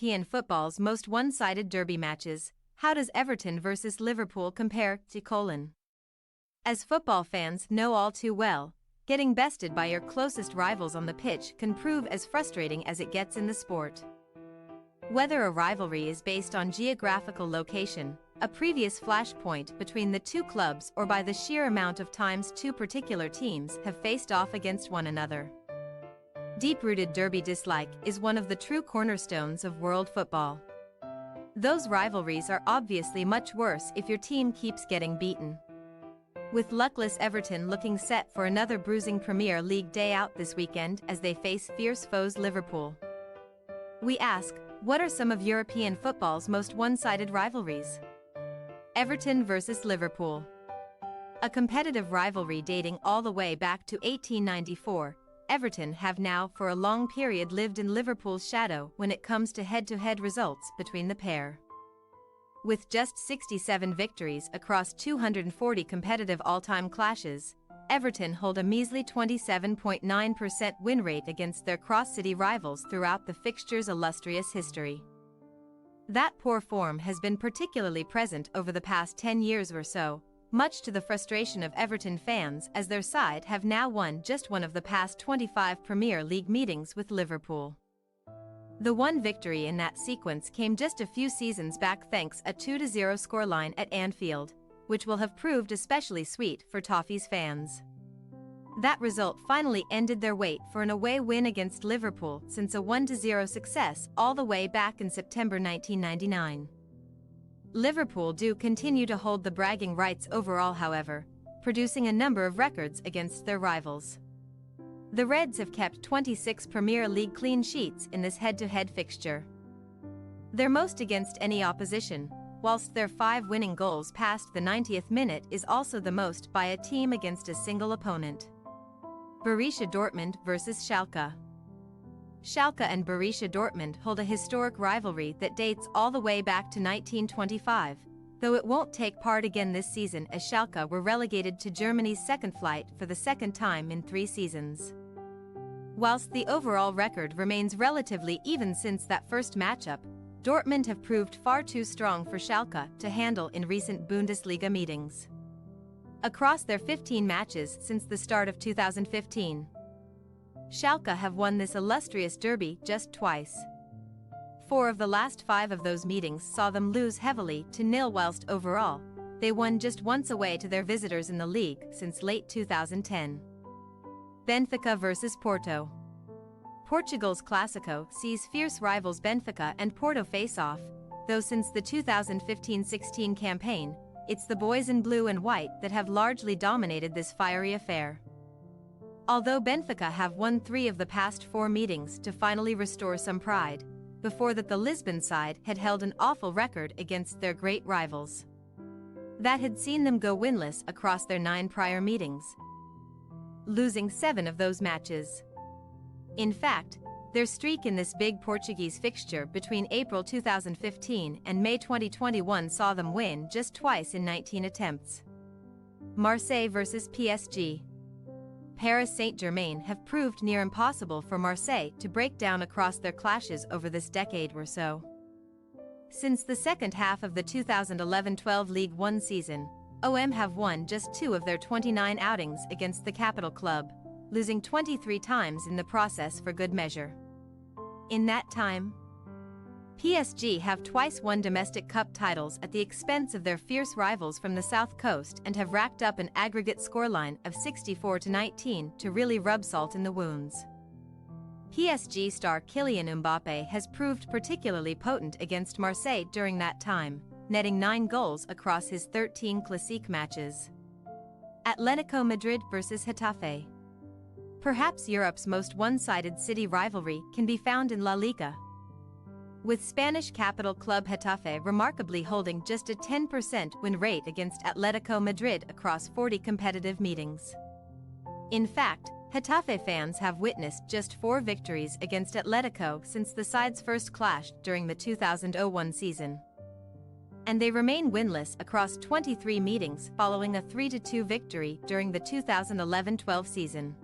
European football's most one-sided derby matches, how does Everton versus Liverpool compare to colon? As football fans know all too well, getting bested by your closest rivals on the pitch can prove as frustrating as it gets in the sport. Whether a rivalry is based on geographical location, a previous flashpoint between the two clubs, or by the sheer amount of times two particular teams have faced off against one another, deep-rooted derby dislike is one of the true cornerstones of world football. Those rivalries are obviously much worse if your team keeps getting beaten. With luckless Everton looking set for another bruising Premier League day out this weekend as they face fierce foes Liverpool. We ask, what are some of European football's most one-sided rivalries? Everton versus Liverpool. A competitive rivalry dating all the way back to 1894, Everton have now for a long period lived in Liverpool's shadow when it comes to head-to-head results between the pair. With just 67 victories across 240 competitive all-time clashes, Everton hold a measly 27.9% win rate against their cross-city rivals throughout the fixture's illustrious history. That poor form has been particularly present over the past 10 years or so, much to the frustration of Everton fans as their side have now won just one of the past 25 Premier League meetings with Liverpool. The one victory in that sequence came just a few seasons back thanks a 2-0 scoreline at Anfield, which will have proved especially sweet for Toffees fans. That result finally ended their wait for an away win against Liverpool since a 1-0 success all the way back in September 1999. Liverpool do continue to hold the bragging rights overall, however, producing a number of records against their rivals. The Reds have kept 26 Premier League clean sheets in this head-to-head fixture. Their most against any opposition, whilst their 5 winning goals past the 90th minute is also the most by a team against a single opponent. Borussia Dortmund versus Schalke. Schalke and Borussia Dortmund hold a historic rivalry that dates all the way back to 1925, though it won't take part again this season as Schalke were relegated to Germany's second flight for the second time in 3 seasons. Whilst the overall record remains relatively even since that first matchup, Dortmund have proved far too strong for Schalke to handle in recent Bundesliga meetings. Across their 15 matches since the start of 2015, Schalke have won this illustrious derby just twice. 4 of the last 5 of those meetings saw them lose heavily to 0, whilst overall, they won just once away to their visitors in the league since late 2010. Benfica versus Porto. Portugal's Clásico sees fierce rivals Benfica and Porto face off, though since the 2015-16 campaign, it's the boys in blue and white that have largely dominated this fiery affair. Although Benfica have won 3 of the past 4 meetings to finally restore some pride, before that the Lisbon side had held an awful record against their great rivals. That had seen them go winless across their 9 prior meetings, losing 7 of those matches. In fact, their streak in this big Portuguese fixture between April 2015 and May 2021 saw them win just twice in 19 attempts. Marseille versus PSG. Paris Saint-Germain have proved near impossible for Marseille to break down across their clashes over this decade or so. Since the second half of the 2011-12 League One season, OM have won just 2 of their 29 outings against the capital club, losing 23 times in the process for good measure. In that time, PSG have twice won domestic cup titles at the expense of their fierce rivals from the South Coast and have racked up an aggregate scoreline of 64-19 to really rub salt in the wounds. PSG star Kylian Mbappé has proved particularly potent against Marseille during that time, netting 9 goals across his 13 Classique matches. Atletico Madrid versus Getafe. Perhaps Europe's most one-sided city rivalry can be found in La Liga, with Spanish capital club Getafe remarkably holding just a 10% win rate against Atletico Madrid across 40 competitive meetings. In fact, Getafe fans have witnessed just 4 victories against Atletico since the sides first clashed during the 2001 season. And they remain winless across 23 meetings following a 3-2 victory during the 2011-12 season.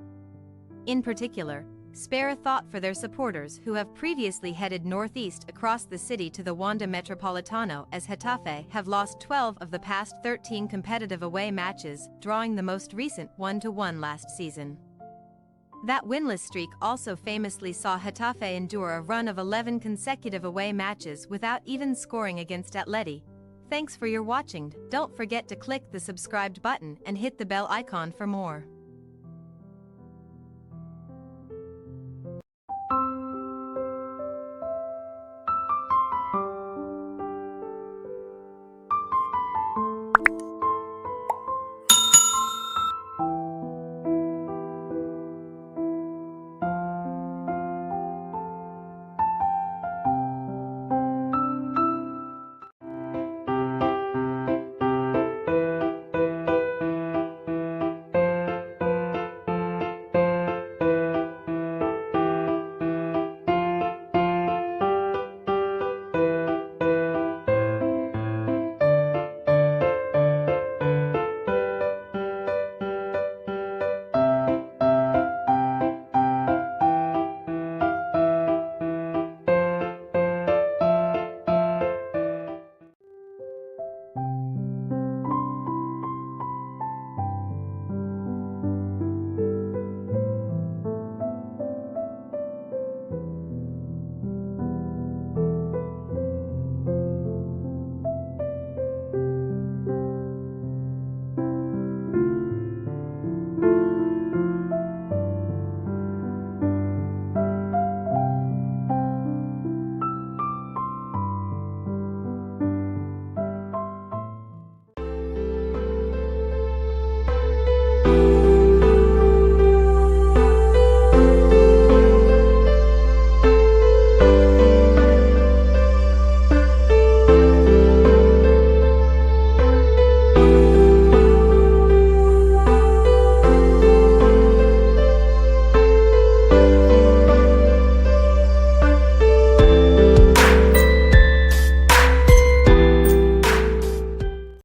In particular, spare a thought for their supporters who have previously headed northeast across the city to the Wanda Metropolitano, as Getafe have lost 12 of the past 13 competitive away matches, drawing the most recent 1-1 last season. That winless streak also famously saw Getafe endure a run of 11 consecutive away matches without even scoring against Atleti. Thanks for your watching. Don't forget to click the subscribed button and hit the bell icon for more.